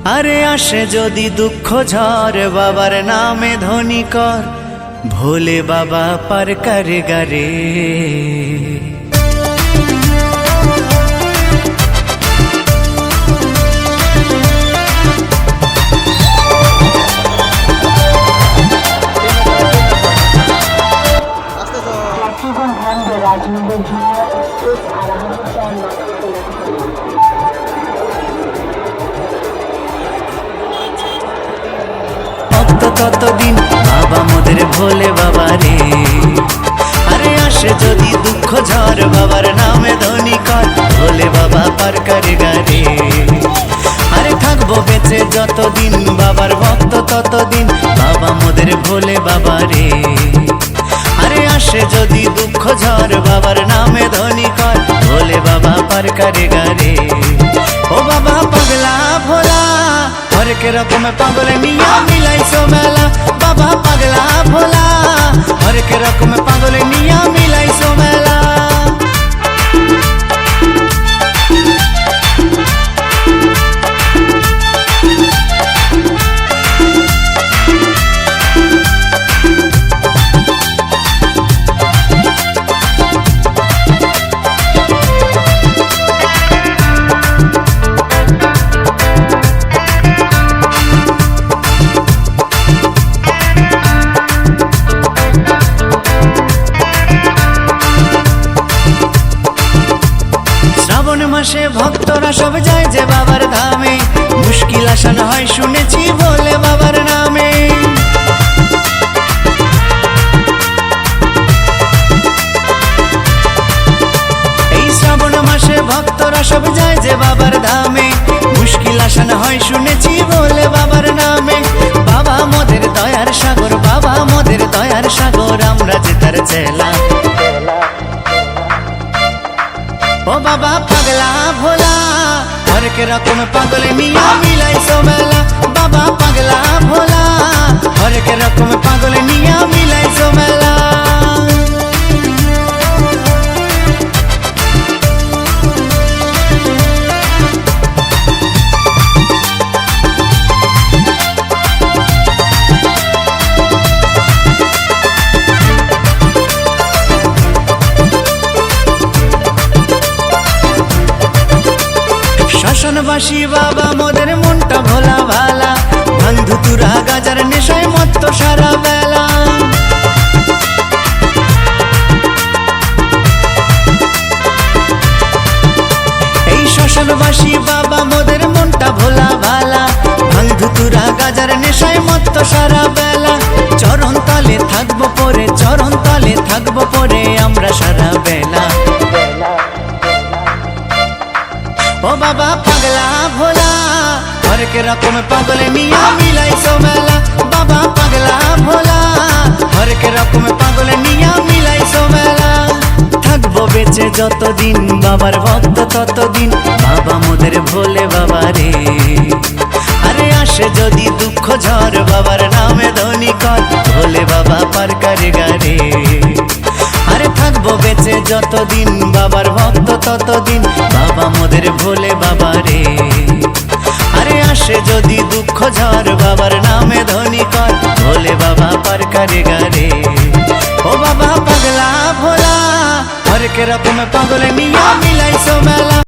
আরে আসে যদি দুঃখ ঝড় বাবার নামে ধ্বনি কর, ভোলে বাবা পার করে গারে। ততদিন বাবা মোদের ভোলে বাবা রে। আরে আসে যদি দুঃখ ঝড় বাবার নামে ধ্বনি কর, ভোলে বাবা পার করে গারে। আরে থাকবো বেঁচে যতদিন বাবার ভক্ত ততদিন, বাবা মোদের ভোলে বাবা রে। আরে আসে যদি দুঃখ ঝড় বাবার নামে ধ্বনি কর, ভোলে বাবা পার করে গারে। ও বাবা পাগলা ভোলা হরেক রকম পাগল নিয়া মিলাইছো মেলা, বাবা পাগলা ভোলা হরেক রকম পাগল নিয়া মিলাইছো মেলা। শ্রাবণ মাসে ভক্তরা সব যায় যে বাবার ধামে, মুশকিল আসান হয় শুনেছি বলে বাবার নামে। এই শ্রাবণ মাসে ভক্তরা সব যায় যে বাবার ধামে, মুশকিল আসান হয় শুনেছি বলে বাবার নামে। বাবা মোদের দয়ার সাগর, বাবা মোদের দয়ার সাগর, আমরা যে তার চেলা। ও বাবা পাগলা ভোলা হরেক রকম পাগল নিয়া মিলাইছো মেলা, বাবা পাগলা ভোলা হরেক রকম পাগল নিয়া মিলাইছো মেলা। শ্মশানবাসী বাবা মোদের মনটা ভোলা ভালা, বন্ধু তুরা গাজার নেশায় মত্ত সারা বেলা। এই শ্মশানবাসী বাবা মোদের মনটা ভোলা ভালা, বন্ধু তুরা গাজার নেশায় মত্ত সারা বেলা। চরণ তলে থাকবো পরে, চরণ তলে থাকবো পরে আমরা সারা বেলা। ও বাবা পাগলা ভোলা হরেক রকম পাগল নিয়া মিলাইছো মেলা, বাবা পাগলা ভোলা হরেক রকম পাগল নিয়া মিলাইছো মেলা। থাকবো বেঁচে যতদিন বাবার ভক্ত ততদিন, বাবা মোদের ভোলে বাবা রে। আরে আসে যদি দুঃখ ঝড় বাবার নামে ধ্বনি কর, ভোলে বাবা পার করে গারে। আরে থাকবো বেঁচে যতদিন বাবার ভক্ত ততদিন, বাবা মোদের ভোলে বাবা রে। আরে আসে যদি দুঃখ ঝড় বাবার নামে ধ্বনি কর, ভোলে বাবা পার করে গারে। ও বাবা পাগলা ভোলা হরেক রকম পাগল নিয়া মিলাইছো মেলা।